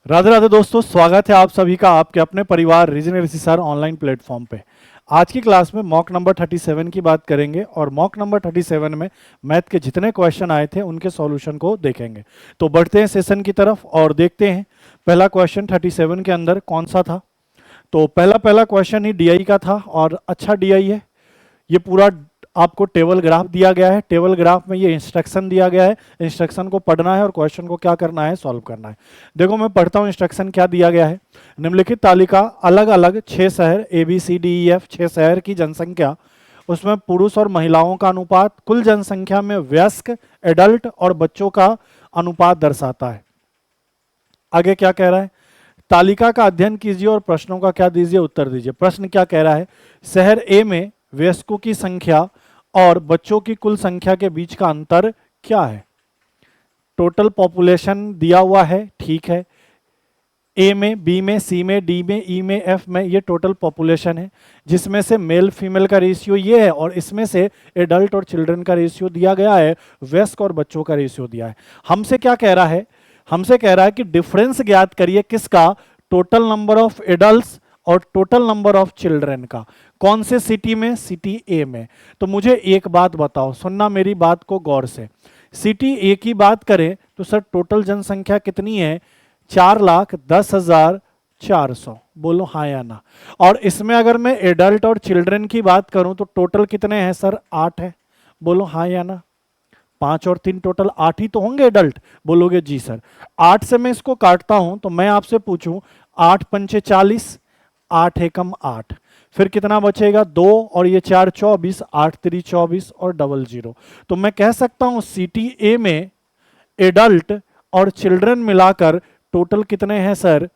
राधे राधे दोस्तों, स्वागत है आप सभी का आपके अपने परिवार रीजनल ऋषि सर ऑनलाइन प्लेटफॉर्म पे। आज की क्लास में मॉक नंबर 37 की बात करेंगे और मॉक नंबर 37 में मैथ के जितने क्वेश्चन आए थे उनके सॉल्यूशन को देखेंगे। तो बढ़ते हैं सेशन की तरफ और देखते हैं पहला क्वेश्चन 37 के अंदर कौन सा था। तो पहला क्वेश्चन ही डीआई का था और अच्छा डीआई है। ये पूरा आपको टेबल ग्राफ दिया गया है। टेबल ग्राफ में ये इंस्ट्रक्शन दिया गया है, इंस्ट्रक्शन को पढ़ना है और क्वेश्चन को क्या करना है, सॉल्व करना है। देखो मैं पढ़ता हूँ इंस्ट्रक्शन क्या दिया गया है। निम्नलिखित तालिका अलग अलग 6 शहर ABCDEF 6 शहर की जनसंख्या, उसमें पुरुष और महिलाओं का अनुपात, कुल जनसंख्या में वयस्क एडल्ट और बच्चों का अनुपात दर्शाता है। आगे क्या कह रहा है, तालिका का अध्ययन कीजिए और प्रश्नों का क्या दीजिए, उत्तर दीजिए। प्रश्न क्या कह रहा है, शहर ए में वयस्कों की संख्या और बच्चों की कुल संख्या के बीच का अंतर क्या है। टोटल पॉपुलेशन दिया हुआ है, ठीक है। ए में, बी में, सी में, डी में, ई में, एफ में, ये टोटल पॉपुलेशन है जिसमें से मेल फीमेल का रेशियो ये है और इसमें से एडल्ट और चिल्ड्रन का रेशियो दिया गया है, वयस्क और बच्चों का रेशियो दिया है। हमसे क्या कह रहा है, हमसे कह रहा है कि डिफरेंस ज्ञात करिए किसका, टोटल नंबर ऑफ एडल्ट्स और टोटल नंबर ऑफ चिल्ड्रन का। कौन से सिटी में, सिटी ए में। तो मुझे एक बात बताओ, सुनना मेरी बात को गौर से। सिटी ए की बात करें तो सर टोटल जनसंख्या कितनी है, 4,10,400। बोलो हाँ या ना। और इसमें अगर मैं एडल्ट और चिल्ड्रन की बात करूं तो टोटल कितने हैं सर, 8 है। बोलो हाँ या ना। 5 और 3 टोटल 8 ही तो होंगे एडल्ट। बोलोगे जी सर। 8 से मैं इसको काटता हूं तो मैं आपसे पूछूं, 8 पंचे 40, 8 एकम 8, फिर कितना बचेगा 2 और ये 4 24, 8 3 24 और डबल जीरो। तो मैं कह सकता हूं सिटी ए में एडल्ट और चिल्ड्रन मिलाकर टोटल कितने हैं सर,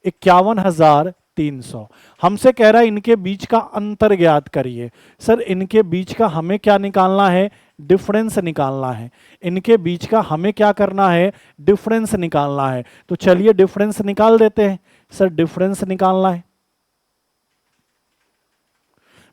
51,300। हमसे कह रहा है इनके बीच का अंतर ज्ञात करिए। सर इनके बीच का हमें क्या निकालना है, डिफरेंस निकालना है। इनके बीच का हमें क्या करना है, डिफरेंस निकालना है। तो चलिए डिफरेंस निकाल देते हैं। सर डिफरेंस निकालना है।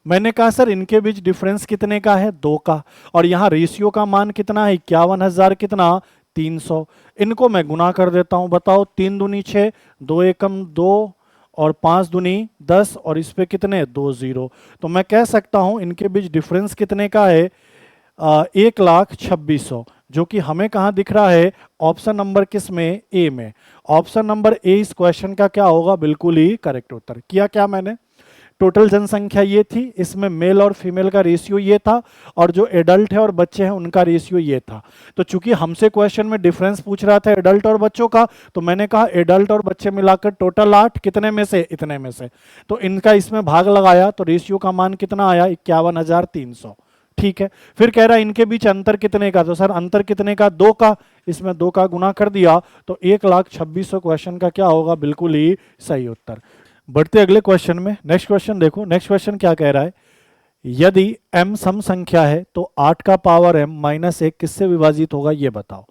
मैंने कहा सर इनके बीच डिफरेंस कितने का है, 2 का। और यहां रेशियो का मान कितना है, 51,000 कितना, 300। इनको मैं गुना कर देता हूं, बताओ 3 दूनी 6, 2 एकम 2 और 5 दूनी 10 और इस पे कितने, 2 जीरो। तो मैं कह सकता हूं इनके बीच डिफरेंस कितने का है, 1,26,000, जो कि हमें कहां दिख रहा है, ऑप्शन नंबर किस में, ए में। ऑप्शन नंबर ए इस क्वेश्चन का क्या होगा, बिल्कुल ही करेक्ट उत्तर। किया क्या मैंने, टोटल जनसंख्या ये थी, इसमें मेल और फीमेल का रेशियो ये था और जो एडल्ट है और बच्चे हैं उनका रेशियो ये था। तो चूंकि हमसे क्वेश्चन में डिफरेंस पूछ रहा था एडल्ट और बच्चों का, तो मैंने कहा एडल्ट और बच्चे मिलाकर टोटल 8, कितने में से, इतने में से। तो इनका इसमें भाग लगाया तो रेशियो का मान कितना आया, 51,300। ठीक है। फिर कह रहा है इनके बीच अंतर कितने का, तो सर अंतर कितने का, 2 का। इसमें 2 का गुना कर दिया तो 1,26,000 क्वेश्चन का क्या होगा, बिल्कुल ही सही उत्तर। बढ़ते अगले क्वेश्चन में। नेक्स्ट क्वेश्चन देखो, नेक्स्ट क्वेश्चन क्या कह रहा है, यदि m सम संख्या है तो 8 का पावर m माइनस 1 किससे विभाजित होगा, ये बताओ।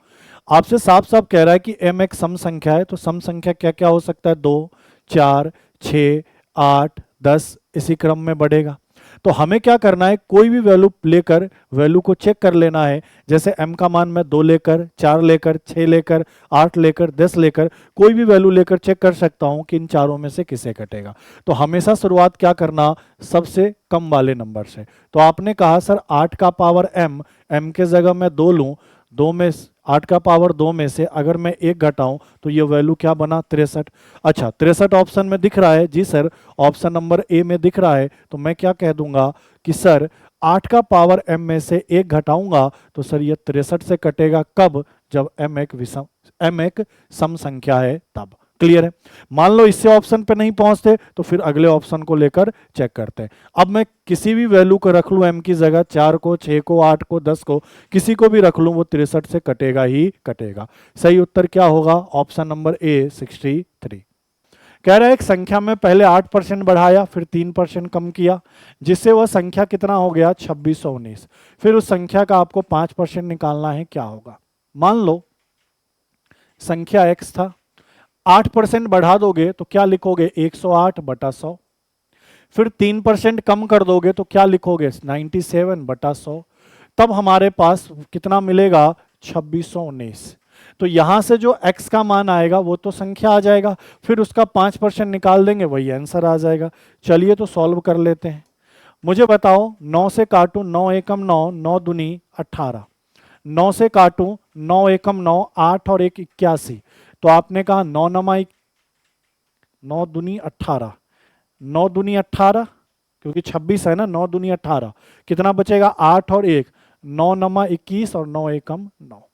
आपसे साफ साफ कह रहा है कि m एक सम संख्या है, तो सम संख्या क्या क्या हो सकता है, 2 4 6 8 10, इसी क्रम में बढ़ेगा। तो हमें क्या करना है, कोई भी वैल्यू लेकर वैल्यू को चेक कर लेना है। जैसे m का मान मैं 2 लेकर, 4 लेकर, 6 लेकर, 8 लेकर, 10 लेकर, कोई भी वैल्यू लेकर चेक कर सकता हूं कि इन चारों में से किसे कटेगा। तो हमेशा शुरुआत क्या करना, सबसे कम वाले नंबर से। तो आपने कहा सर 8 का पावर m के जगह मैं 2 लूं, 2 में 8 का पावर 2 में से अगर मैं 1 घटाऊं तो ये वैल्यू क्या बना, 63। अच्छा 63 ऑप्शन में दिख रहा है, जी सर ऑप्शन नंबर ए में दिख रहा है। तो मैं क्या कह दूंगा कि सर 8 का पावर m में से 1 घटाऊंगा तो सर ये 63 से कटेगा, कब, जब m एक सम संख्या है तब। क्लियर है। मान लो इससे ऑप्शन पे नहीं पहुंचते तो फिर अगले ऑप्शन को लेकर चेक करते हैं। अब मैं किसी भी वैल्यू को रख लूं m की जगह, 4 को, 6 को, 8 को, 10 को, किसी को भी रख लूं, वो 63 से कटेगा ही कटेगा। सही उत्तर क्या होगा, ऑप्शन नंबर ए 63। कह रहा है एक संख्या में पहले 8% बढ़ाया, फिर 3% कम किया, जिससे वह संख्या कितना हो गया, 2619। फिर उस संख्या का आपको 5% निकालना है, क्या होगा। मान लो संख्या x था, 8% बढ़ा दोगे तो क्या लिखोगे, 108/100। फिर 3% कम कर दोगे तो क्या लिखोगे, 97/100। तब हमारे पास कितना मिलेगा, 2619। तो यहां से जो x का मान आएगा वो तो संख्या आ जाएगा, फिर उसका 5% निकाल देंगे, वही आंसर आ जाएगा। चलिए तो सॉल्व कर लेते हैं। मुझे बताओ 9 से काटूं, 9 एकम 9, 9 दूनी 18, 9 से काटूं 9 एकम 9, 8 और 1 81। तो आपने कहा 9 नमा 9 दूनी 18, 9 दूनी 18 क्योंकि 26 है ना, 9 दूनी 18, कितना बचेगा 8 और 1, 9 नमा 21 और 9 एकम 9।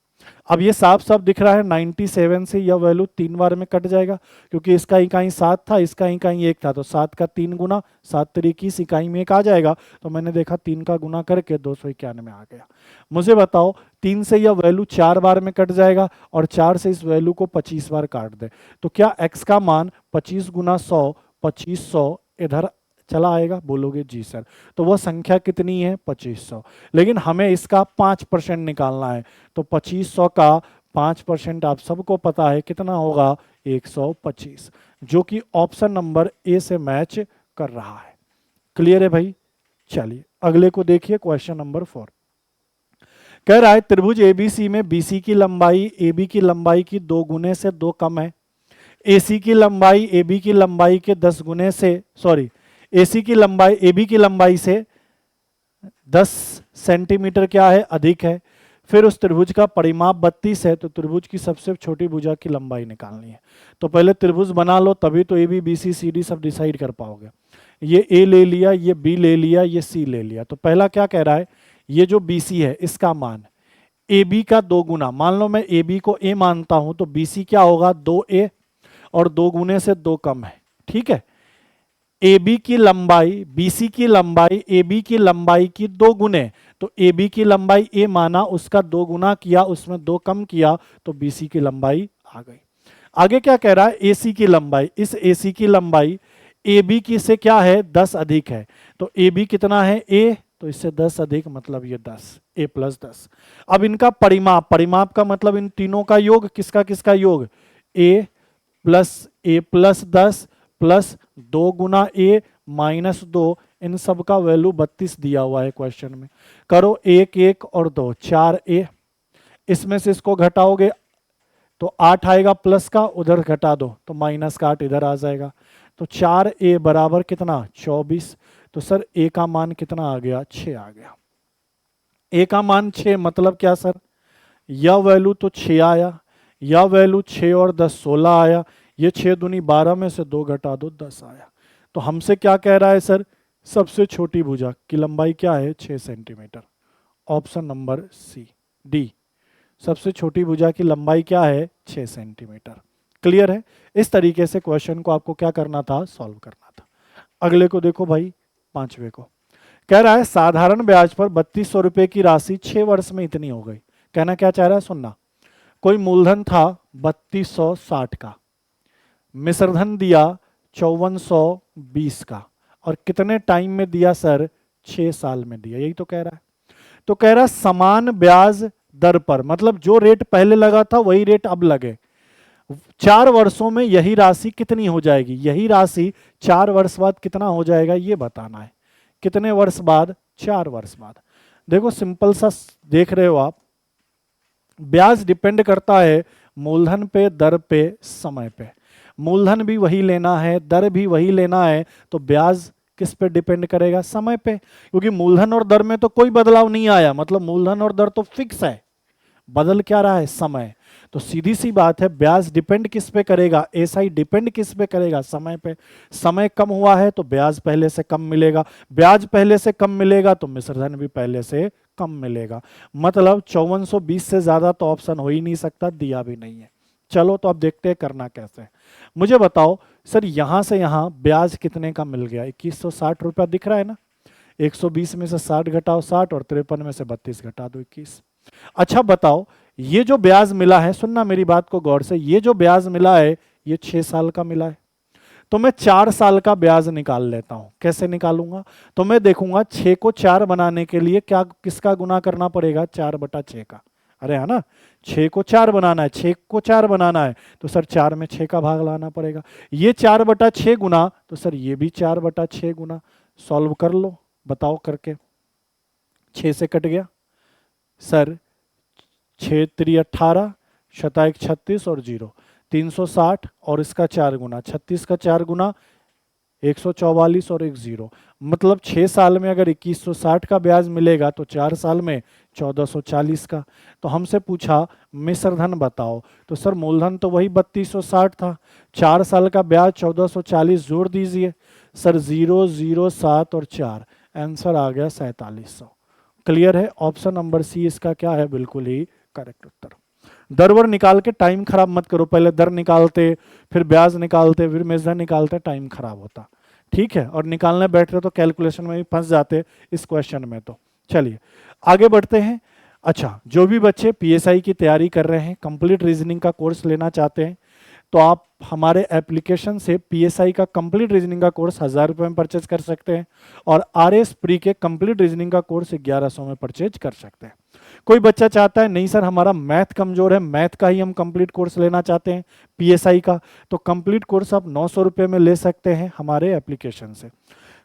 अब ये साफ साफ दिख रहा है 97 से यह वैल्यू 3 बार में कट जाएगा, क्योंकि इसका इकाई 7 था, इसका इकाई 1 था, तो 7 का 3 गुना, 7 3 21, इकाई में 1 आ जाएगा। तो मैंने देखा 3 का गुना करके 291 में आ गया। मुझे बताओ 3 से यह वैल्यू 4 बार में कट जाएगा, और 4 से इस वैल्यू को 25 बार काट दे, तो क्या x का मान 25 गुना 100, 2500 इधर चला आएगा? बोलोगे जी सर। तो वह संख्या कितनी है? 2500। लेकिन हमें इसका 5% निकालना है, तो 2500 का 5% आप सबको पता है कितना होगा? 125, जो कि ऑप्शन नंबर ए से मैच कर रहा है। क्लियर है भाई? चलिए अगले को देखिए, क्वेश्चन नंबर 4 कह रहा है त्रिभुज एबीसी में बीसी की लंबाई एबी की लंबाई की 2 गुने से 2 कम है, एसी की लंबाई एबी की लंबाई के 10 गुने से, सॉरी, एसी की लंबाई एबी की लंबाई से 10 सेंटीमीटर क्या है? अधिक है। फिर उस त्रिभुज का परिमाप 32 है, तो त्रिभुज की सबसे छोटी भुजा की लंबाई निकालनी है। तो पहले त्रिभुज बना लो, तभी तो A B B C C D सब डिसाइड कर पाओगे। ये ए ले लिया, ये बी ले लिया, ये सी ले लिया। तो पहला क्या कह रहा है? ये जो बी सी है इसका मान ए बी का 2 गुना, मान लो मैं ए बी को ए मानता हूं, तो बी सी क्या होगा? 2a, और 2 गुने से 2 कम है, ठीक है। AB की लंबाई BC की लंबाई AB की लंबाई की 2 गुने, तो AB की लंबाई A माना, उसका 2 गुना किया, उसमें 2 कम किया, तो BC की लंबाई आ गई। आगे क्या कह रहा है? AC की लंबाई, इस AC की लंबाई AB की से क्या है? 10 अधिक है। तो AB कितना है? A, तो इससे 10 अधिक, मतलब ये 10, A प्लस 10। अब इनका परिमाप, परिमाप का मतलब इन तीनों का योग, किसका किसका योग? A plus A plus 10 plus 2 Guna A minus 2, इन सब का वैल्यू 32 दिया हुआ है क्वेश्चन में। करो 1 1 और 2, 4a, इसमें से इसको घटाओगे तो 8 आएगा प्लस का, उधर घटा दो तो माइनस का 8 इधर आ जाएगा। तो 4a बराबर कितना? 24। तो सर a का मान कितना आ गया? 6 आ गया। a का मान 6 मतलब क्या सर? यह वैल्यू तो 6 आया, यह वैल्यू 6 और 10 16 आया, ये 6 दूनी 12 में से 2 घटा दो 10 आया। तो हमसे क्या कह रहा है सर? सबसे छोटी भुजा की लंबाई क्या है? 6 centimetre. Option number C, D, सबसे छोटी भुजा की लंबाई क्या है? 6 सेंटीमीटर। क्लियर है? इस तरीके से क्वेश्चन को आपको क्या करना था? सॉल्व करना था। अगले को देखो भाई, 5वें को कह रहा है साधारण ब्याज पर 3200 रुपए की राशि 6 वर्ष में इतनी हो गई। कहना क्या चाह रहा है? सुनना, कोई मूलधन था 3260 का, मिश्रधन दिया 5420 का, और कितने टाइम में दिया सर? 6 साल में दिया। यही तो कह रहा है। तो कह रहा है समान ब्याज दर पर, मतलब जो रेट पहले लगा था वही रेट अब लगे, 4 वर्षों में यही राशि कितनी हो जाएगी? यही राशि 4 वर्ष बाद कितना हो जाएगा ये बताना है। कितने वर्ष बाद? 4 वर्ष बाद। देखो सिंपल सा देख रहे हो आप, ब्याज डिपेंड करता है मूलधन पे, दर पे, समय पे। मूलधन भी वही लेना है, दर भी वही लेना है, तो ब्याज किस पे डिपेंड करेगा? समय पे। क्योंकि मूलधन और दर में तो कोई बदलाव नहीं आया, मतलब मूलधन और दर तो फिक्स है, बदल क्या रहा है? समय। तो सीधी सी बात है, ब्याज डिपेंड किस पे करेगा? एसआई डिपेंड किस पे करेगा? समय पे। समय कम हुआ है तो ब्याज पहले से कम मिलेगा, ब्याज पहले से कम मिलेगा तो मिश्रधन भी पहले से कम मिलेगा। मतलब 5420 से ज्यादा तो ऑप्शन हो ही नहीं सकता, दिया भी नहीं है। चलो तो अब देखते हैं करना कैसे। मुझे बताओ सर, यहां से यहां ब्याज कितने का मिल गया? 2160 रुपया दिख रहा है ना। 120 में से 60 घटाओ 60, और 53 में से 32 घटा दो 21। अच्छा बताओ, ये जो ब्याज मिला है, सुनना मेरी बात को गौर से, ये जो ब्याज मिला है ये 6 साल का मिला है। तो मैं 4 साल का ब्याज निकाल लेता हूं। कैसे निकालूंगा? तो मैं देखूंगा 6 को 4 बनाने के लिए क्या किसका गुना करना पड़ेगा? 4/6 का। अरे है ना, 6 को 4 बनाना है, 6 को 4 बनाना है, तो सर 4 में 6 का भाग लाना पड़ेगा। ये 4/6 गुना, तो सर ये भी 4/6 गुना। सॉल्व कर लो, बताओ करके। 6 से कट गया सर, 6 3 18, शताइक 36 और 0 360 और इसका 4 गुना 36 का 4 गुना 144 और एक 0, मतलब 6 साल में अगर 2160 का ब्याज मिलेगा तो 4 साल में 1440 का। तो हमसे पूछा मिश्र धन बताओ, तो सर मूलधन तो वही 3260 था, 4 साल का ब्याज 1440 जोड़ दीजिए सर, 0 0 7 और 4, आंसर आ गया 4700। क्लियर है, ऑप्शन नंबर सी इसका क्या है, बिल्कुल ही करेक्ट उत्तर। दर वर निकाल के टाइम खराब मत करो, पहले दर निकालते फिर ब्याज निकालते फिर मेजर निकालते, टाइम खराब होता, ठीक है, और निकालने बैठ रहे तो कैलकुलेशन में भी फंस जाते इस क्वेश्चन में। तो चलिए आगे बढ़ते हैं। अच्छा, जो भी बच्चे पीएसआई की तैयारी कर रहे हैं, कंप्लीट रीजनिंग का कोर्स लेना चाहते हैं, तो आप हमारे एप्लीकेशन से पीएसआई का कंप्लीट रीजनिंग का कोर्स 1000 रुपये में परचेज कर सकते हैं और आरएस प्री के कंप्लीट रीजनिंग का कोर्स 1100 में परचेज कर सकते हैं। कोई बच्चा चाहता है नहीं सर हमारा मैथ कमजोर है, मैथ का ही हम कंप्लीट कोर्स लेना चाहते हैं पीएसआई का, तो कंप्लीट कोर्स आप 900 रुपये में ले सकते हैं हमारे एप्लीकेशन से।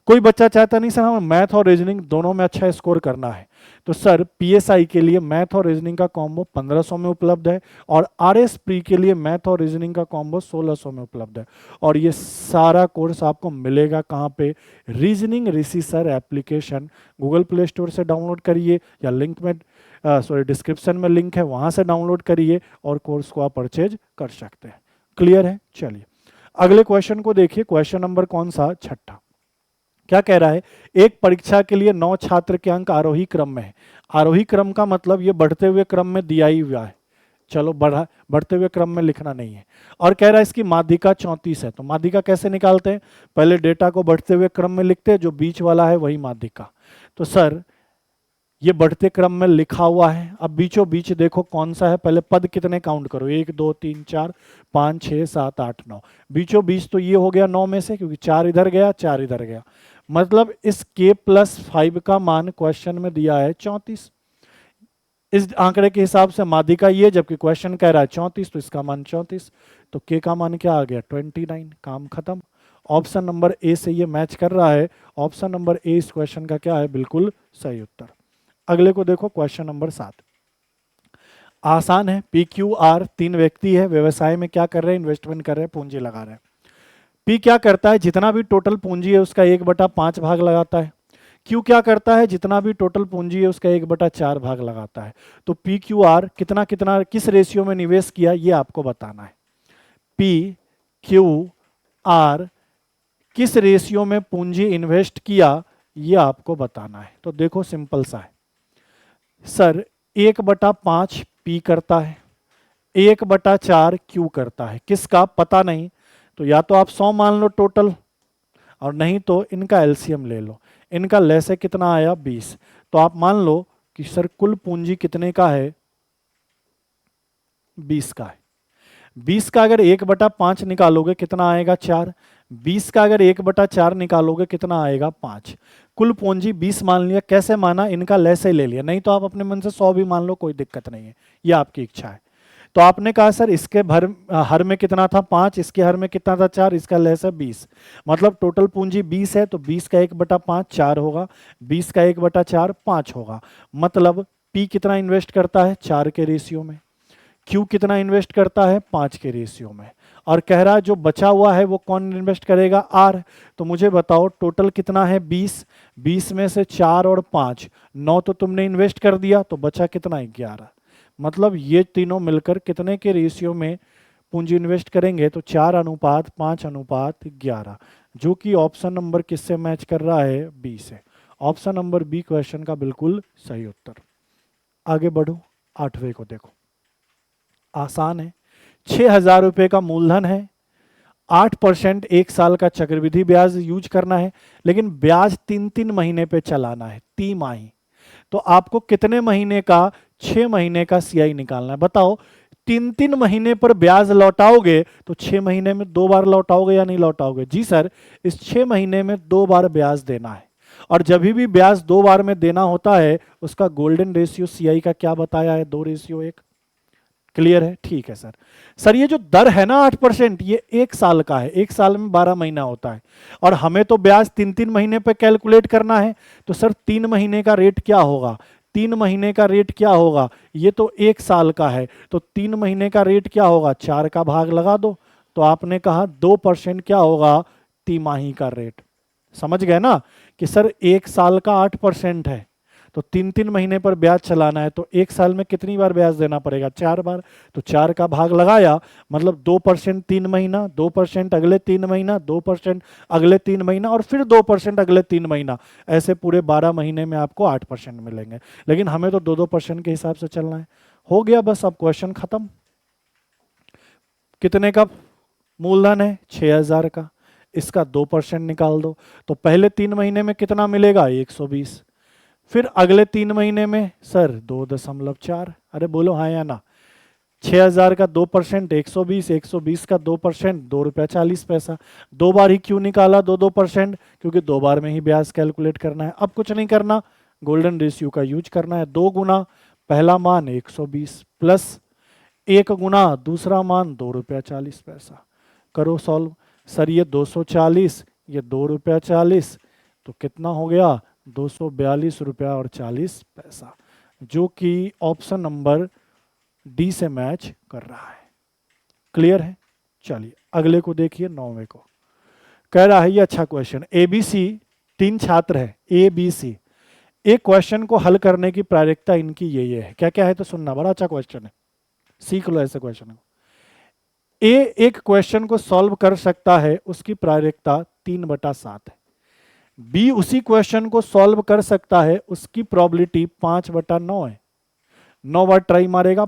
कोई बच्चा चाहता नहीं सर हमें मैथ और रीजनिंग दोनों में अच्छा स्कोर करना है, तो सर पीएसआई के लिए मैथ और रीजनिंग का कॉम्बो 1500 में उपलब्ध है और आरएस प्री के लिए मैथ और रीजनिंग का कॉम्बो 1600 में उपलब्ध है। और ये सारा कोर्स आपको मिलेगा कहाँ पे, reasoning Rishi sir application, Google play store से डाउनलोड करिए या लिंक में डिस्क्रिप्शन में लिंक है वहाँ से डाउनलोड करिए और कोर्स को आप परचेज कर सकते हैं। क्लियर है, चलिए अगले क्वेश्चन को देखिए, क्वेश्चन नंबर कौन सा, छठा। क्या कह रहा है, एक परीक्षा के लिए 9 छात्र के अंक आरोही क्रम में है। आरोही क्रम का मतलब ये बढ़ते हुए क्रम में दिया ही हुआ है, चलो बढ़ते हुए क्रम में लिखना नहीं है। और कह रहा है इसकी माध्यिका 34 है, तो माध्यिका कैसे निकालते हैं, पहले डेटा को बढ़ते हुए क्रम में लिखते हैं, जो बीच वाला है वही माध्यिका। तो सर ये बढ़ते क्रम में लिखा हुआ है, अब बीचों बीच देखो कौन सा है, पहले पद कितने काउंट करो, 1 2 3 4 5 6 7 8 9, बीचों बीच तो ये हो गया 9 में से, क्योंकि 4 इधर गया 4 इधर गया, मतलब इस k+5 का मान क्वेश्चन में दिया है 34। इस आंकड़े के हिसाब से माध्यिका ये, जबकि क्वेश्चन कह रहा है 34, तो इसका मान 34, तो k का मान क्या आ गया 29, काम खत्म। ऑप्शन नंबर ए से ये मैच कर रहा है, ऑप्शन नंबर ए इस क्वेश्चन का क्या है, बिल्कुल सही उत्तर। अगले को देखो, क्वेश्चन नंबर 7, आसान है। पी क्यू आर 3 व्यक्ति है, व्यवसाय में क्या कर रहे हैं, इन्वेस्टमेंट कर रहे हैं, पूंजी लगा रहे हैं। पी क्या करता है, जितना भी टोटल पूंजी है उसका 1/5 भाग लगाता है। क्यू क्या करता है, जितना भी टोटल पूंजी है उसका 1/4 भाग लगाता है। तो पी क्यू आर कितना कितना किस रेशियो में निवेश किया ये आपको बताना है। पी क्यू आर किस रेशियो में पूंजी इन्वेस्ट किया ये आपको बताना है। तो देखो सिंपल सा है सर, 1/5 पी करता है, 1/4 क्यू करता है, किसका पता नहीं, तो या तो आप 100 मान लो टोटल, और नहीं तो इनका एलसीएम ले लो, इनका लेसे कितना आया 20, तो आप मान लो कि सर कुल पूंजी कितने का है, 20 का है। 20 का अगर 1/5 निकालोगे कितना आएगा 4, 20 का अगर 1/4 निकालोगे कितना आएगा 5। कुल पूंजी 20 मान लिया, कैसे माना, इनका लेसे ले लिया, नहीं तो आप अपने मन से 100 भी मान लो, कोई दिक्कत नहीं है, ये आपकी इच्छा है। तो आपने कहा सर इसके हर में कितना था 5, इसके हर में कितना था 4, इसका लेस है 20, मतलब टोटल पूंजी 20 है, तो 20 का 1/5 4 होगा, 20 का 1/4 5 होगा, मतलब पी कितना इन्वेस्ट करता है 4 के रेशियो में, क्यू कितना इन्वेस्ट करता है 5 के रेशियो में, और कह रहा है जो बचा हुआ है वो कौन इन्वेस्ट करेगा, आर। तो मुझे बताओ टोटल कितना है 20, 20 में से 4 और 5 9 तो तुमने इन्वेस्ट कर दिया, तो बचा कितना 11, मतलब ये तीनों मिलकर कितने के रेशियो में पूंजी इन्वेस्ट करेंगे, तो 4:5:11, जो कि ऑप्शन नंबर किससे मैच कर रहा है, बी से। ऑप्शन नंबर बी क्वेश्चन का बिल्कुल सही उत्तर। आगे बढ़ो, 8वें को देखो, आसान है। 6000 रुपये का मूलधन है, 8% 1 साल का चक्रवृद्धि ब्याज यूज करना है, लेकिन ब्याज 3-3 महीने पे चलाना है, तिमाही। तो आपको कितने महीने का, 6 महीने का सीआई निकालना है। बताओ 3-3 महीने पर ब्याज लौटाओगे तो 6 महीने में 2 बार लौटाओगे या नहीं लौटाओगे, जी सर, इस 6 महीने में 2 बार ब्याज देना है, और जब भी ब्याज 2 बार में देना होता है उसका गोल्डन रेशियो सीआई का क्या बताया है, 2:1। क्लियर है, ठीक है सर। सर ये जो दर है ना 8%, ये 1 साल का है, 1 साल में 12 महीना होता है, और हमें तो ब्याज 3-3 महीने पे कैलकुलेट करना है, तो सर 3 महीने का रेट क्या होगा, 3 महीने का रेट क्या होगा, ये तो 1 साल का है, तो 3 महीने का रेट क्या होगा, 4 का भाग लगा दो, तो आपने कहा 2% क्या होगा, तिमाही का रेट। समझ गए ना कि सर 1 साल का 8% है, तो 3-3 महीने पर ब्याज चलाना है, तो 1 साल में कितनी बार ब्याज देना पड़ेगा, 4 बार, तो 4 का भाग लगाया, मतलब 2% 3 महीना, 2% अगले 3 महीना, 2% अगले 3 महीना, और फिर 2% अगले 3 महीना, ऐसे पूरे 12 महीने में आपको 8% मिलेंगे। लेकिन हमें तो 2-2% के हिसाब से चलना है। हो गया बस, अब क्वेश्चन खत्म। कितने का मूलधन है, 6000 का, इसका 2% निकाल दो, तो पहले 3 महीने में कितना मिलेगा, 120, फिर अगले 3 महीने में सर 2.4, अरे बोलो हाँ या ना, 6000 का 2% 120, 120 का 2% ₹2.40। दो बार ही क्यों निकाला 2-2%, क्योंकि 2 बार में ही ब्याज कैलकुलेट करना है। अब कुछ नहीं करना, गोल्डन रेशियो का यूज करना है, 2 गुना पहला मान 120 प्लस 1 गुना दूसरा मान ₹2.40। करो सॉल्व, सर ये 240, ये ₹2.40, तो कितना हो गया, ₹242.40, जो कि ऑप्शन नंबर डी से मैच कर रहा है। क्लियर है। चलिए अगले को देखिए, 9वें को कह रहा है, ये अच्छा क्वेश्चन, एबीसी 3 छात्र है, ए बी सी, एक क्वेश्चन को हल करने की प्रायिकता इनकी ये है, क्या क्या है तो सुनना, बड़ा अच्छा क्वेश्चन है, सीख लो ऐसे क्वेश्चन को। ए एक क्वेश्चन को सॉल्व कर सकता है, उसकी प्रायिकता 3/7 है। बी उसी क्वेश्चन को सॉल्व कर सकता है, उसकी प्रोबेबिलिटी 5/9 है। 9 बार ट्राई मारेगा,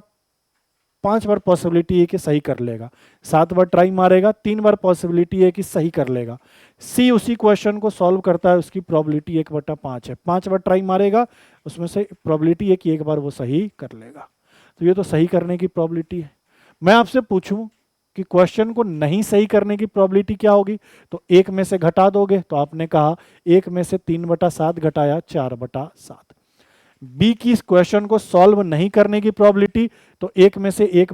5 बार पॉसिबिलिटी है कि सही कर लेगा, 7 बार ट्राई मारेगा, 3 बार पॉसिबिलिटी है कि सही कर लेगा। सी उसी क्वेश्चन को सॉल्व करता है, उसकी प्रोबेबिलिटी 1/5 है, 5 बार ट्राई मारेगा, उसमें से प्रोबेबिलिटी है कि 1 बार वो सही कर लेगा, तो ये तो सही करने की प्रोबेबिलिटी है। मैं आपसे पूछूं कि क्वेश्चन को नहीं सही करने की प्रोबेबिलिटी क्या होगी, तो 1 में से घटा दोगे, तो आपने कहा 1 में से 3/7 घटाया 4/7। बी की इस क्वेश्चन को सॉल्व नहीं करने की प्रोबेबिलिटी, तो 1 में से 1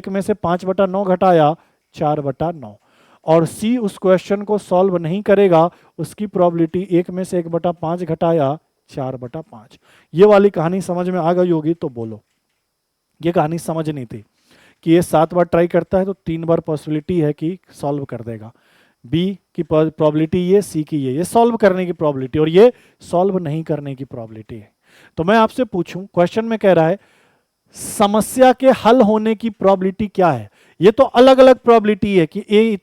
में से 5/9 घटाया 4/9, और सी उस क्वेश्चन को सॉल्व नहीं करेगा, उसकी प्रोबेबिलिटी 1 में से 1/5 घटाया 4/5। ये वाली कहानी समझ में आ गई होगी तो बोलो, ये कहानी समझनी थी कि ये 7 बार ट्राई करता है तो 3 बार पॉसिबिलिटी है कि सॉल्व कर देगा। बी की प्रोबेबिलिटी ये, सी की ये सॉल्व करने की प्रोबेबिलिटी, और ये सॉल्व नहीं करने की प्रोबेबिलिटी है। तो मैं आपसे पूछूं, क्वेश्चन में कह रहा है समस्या के हल होने की प्रोबेबिलिटी क्या है। ये तो अलग अलग प्रोबेबिलिटी है कि ए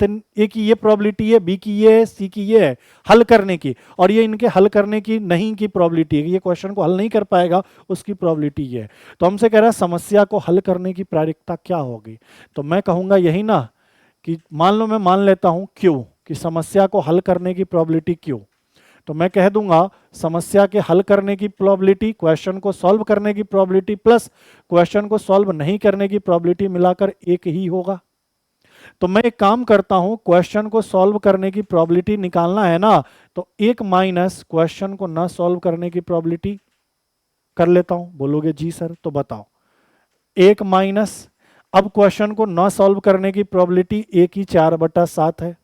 की ये प्रोबेबिलिटी है, बी की ये है, सी की ये है हल करने की, और ये इनके हल करने की नहीं की प्रोबेबिलिटी है कि ये क्वेश्चन को हल नहीं कर पाएगा, उसकी प्रोबेबिलिटी ये है। तो हमसे कह रहा है समस्या को हल करने की प्रायिकता क्या होगी, तो मैं कहूंगा यही ना कि मान लो मैं मान लेता हूं क्यू, कि समस्या को हल करने की प्रोबेबिलिटी क्यू, तो मैं कह दूंगा समस्या के हल करने की प्रोबेबिलिटी, क्वेश्चन को सॉल्व करने की प्रोबेबिलिटी प्लस क्वेश्चन को सॉल्व नहीं करने की प्रोबेबिलिटी मिलाकर एक ही होगा। तो मैं एक काम करता हूं, क्वेश्चन को सॉल्व करने की प्रोबेबिलिटी निकालना है ना, तो 1 माइनस क्वेश्चन को ना सॉल्व करने की प्रोबेबिलिटी कर लेता हूं। बोलोगे जी सर, तो बताओ, 1 माइनस, अब क्वेश्चन को ना सॉल्व करने की प्रोबेबिलिटी ए की 4/7 है,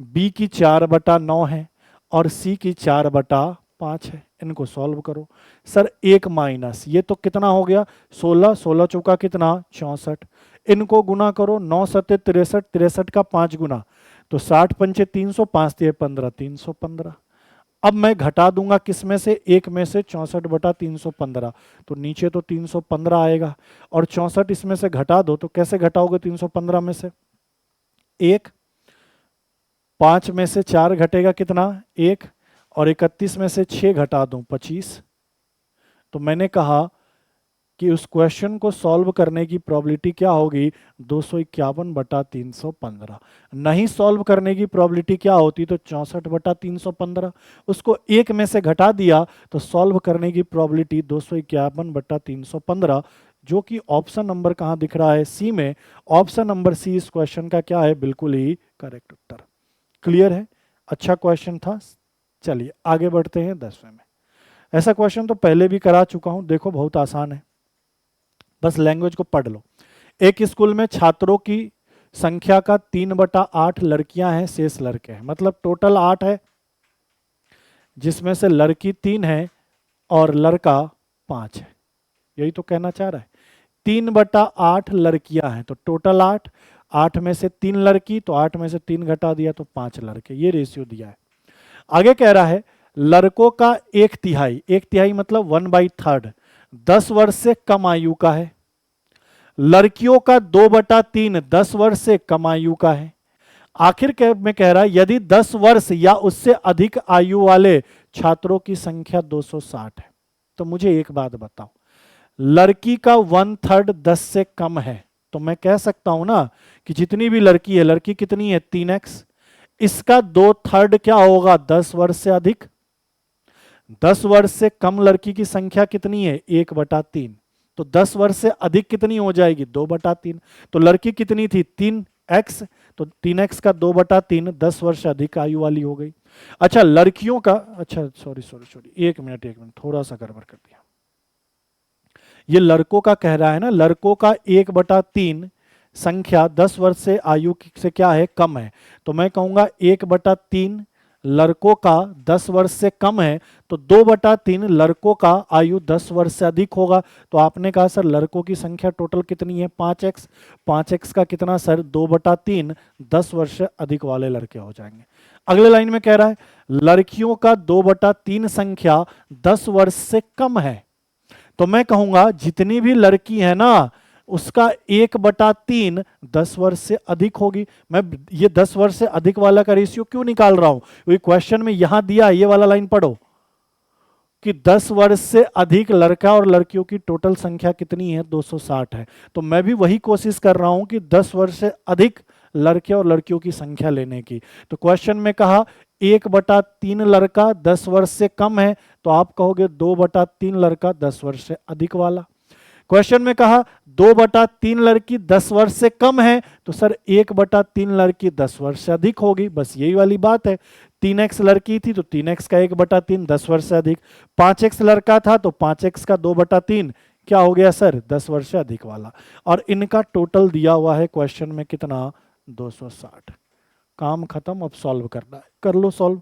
बी की 4/9 है, और सी की 4/5 है। इनको सॉल्व करो। सर 1 माइनस, ये तो कितना हो गया, 16, 16 चौका कितना 64, इनको गुना करो, 9 सत्ते 63, 63 का 5 गुना, तो 60 पंचे 300, 5 दिए 15, 315। अब मैं घटा दूंगा किस में से, 1 में से 64/315, तो नीचे तो 315 आएगा, और 64 इसमें से घटा दो, तो कैसे घटाओगे 315 में से, 1, 5 में से 4 घटेगा कितना 1, और 31 में से 6 घटा दूं 25। तो मैंने कहा कि उस क्वेश्चन को सॉल्व करने की प्रोबेबिलिटी क्या होगी, 251/315। नहीं सॉल्व करने की प्रोबेबिलिटी क्या होती, तो 64/315। उसको 1 में से घटा दिया, तो सॉल्व करने की प्रोबेबिलिटी 251/315, जो कि ऑप्शन नंबर कहां दिख रहा है, सी में। ऑप्शन नंबर सी इस क्वेश्चन का क्या है, बिल्कुल ही करेक्ट उत्तर। क्लियर है, अच्छा क्वेश्चन था। चलिए आगे बढ़ते हैं 10वें में। ऐसा क्वेश्चन तो पहले भी करा चुका हूं, देखो बहुत आसान है, बस लैंग्वेज को पढ़ लो। एक स्कूल में छात्रों की संख्या का 3/8 लड़कियां हैं, शेष लड़के हैं, मतलब टोटल 8 है, जिसमें से लड़की 3 है और लड़का 5 है, यही तो कहना चाह रहा है। 3/8 लड़कियां हैं, तो टोटल 8, 8 में से 3 लड़की, तो 8 में से 3 घटा दिया तो 5 लड़के, ये रेशियो दिया है। आगे कह रहा है लड़कों का 1/3, 1/3 मतलब 1/3 10 वर्ष से कम आयु का है, लड़कियों का 2/3 10 वर्ष से कम आयु का है। आखिर में कह रहा है यदि 10 वर्ष या उससे अधिक आयु वाले छात्रों की संख्या 260 है, तो मुझे एक बात बताओ, लड़की का 1/3 10 से कम है, तो मैं कह सकता हूं ना कि जितनी भी लड़की है, लड़की कितनी है 3x, इसका 2/3 क्या होगा 10 वर्ष से अधिक। 10 वर्ष से कम लड़की की संख्या कितनी है 1/3, तो 10 वर्ष से अधिक कितनी हो जाएगी 2/3। तो लड़की कितनी थी 3x, तो 3x का 2/3 10 वर्ष अधिक आयु वाली हो गई। अच्छा लड़कियों का, अच्छा सॉरी एक मिनट थोड़ा सा गड़बड़ कर दिया। ये लड़कों का कह रहा है ना, लड़कों का 1/3 संख्या 10 वर्ष से आयु से क्या है कम है, तो मैं कहूंगा 1/3 लड़कों का 10 वर्ष से कम है, तो 2/3 लड़कों का आयु 10 वर्ष से अधिक होगा। तो आपने कहा सर लड़कों की संख्या टोटल कितनी है 5x, 5x का कितना सर 2/3 10 वर्ष से अधिक वाले लड़के हो जाएंगे। अगले लाइन में कह रहा है लड़कियों का 2/3 संख्या 10 वर्ष से कम है, तो मैं कहूंगा जितनी भी लड़की है ना उसका 1/3 10 वर्ष से अधिक होगी। मैं ये 10 वर्ष से अधिक वाला का रेशियो क्यों निकाल रहा हूं, क्योंकि क्वेश्चन में यहां दिया है, ये वाला लाइन पढ़ो कि 10 वर्ष से अधिक लड़का और लड़कियों की टोटल संख्या कितनी है 260 है, तो मैं भी वही कोशिश कर रहा हूं कि 10 वर्ष से अधिक लड़के और लड़कियों की संख्या लेने की। तो क्वेश्चन में कहा 1/3 लड़का 10 वर्ष से कम है, तो आप कहोगे 2/3 लड़का 10 वर्ष से अधिक वाला। क्वेश्चन में कहा 2/3 लड़की 10 वर्ष से कम है, तो सर 1/3 लड़की 10 वर्ष से अधिक होगी, बस यही वाली बात है। 3x लड़की थी तो 3x का 1/3 10 वर्ष से अधिक, 5x लड़का था तो 5x का 2/3 क्या हो गया सर 10 वर्ष से अधिक वाला। और इनका टोटल दिया हुआ है क्वेश्चन में कितना 260। काम खत्म, अब सॉल्व करना है, कर लो सॉल्व।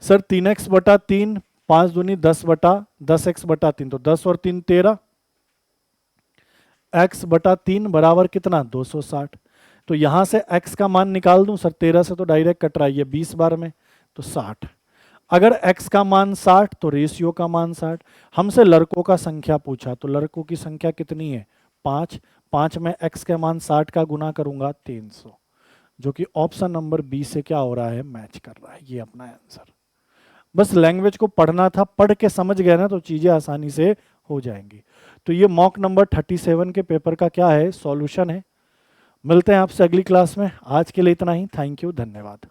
सर 3x/3 5 दूनी 10/10x/3, तो 10 और 3 13, x/3 बराबर कितना 260। तो यहां से x का मान निकाल दूं सर, 13 से तो डायरेक्ट कट रहा है, ये 20 बार में तो 60। अगर x का मान 60 तो रेशियो का मान 60। हमसे लड़कों का संख्या पूछा, तो लड़कों की संख्या कितनी है 5, 5 में x के मान 60 का गुना करूंगा 300, जो कि ऑप्शन नंबर बी से क्या हो रहा है मैच कर रहा है। ये अपना आंसर। बस लैंग्वेज को पढ़ना था, पढ़ के समझ गए ना तो चीजें आसानी से हो जाएंगी। तो ये मॉक नंबर 37 के पेपर का क्या है सॉल्यूशन है। मिलते हैं आपसे अगली क्लास में, आज के लिए इतना ही। थैंक यू, धन्यवाद।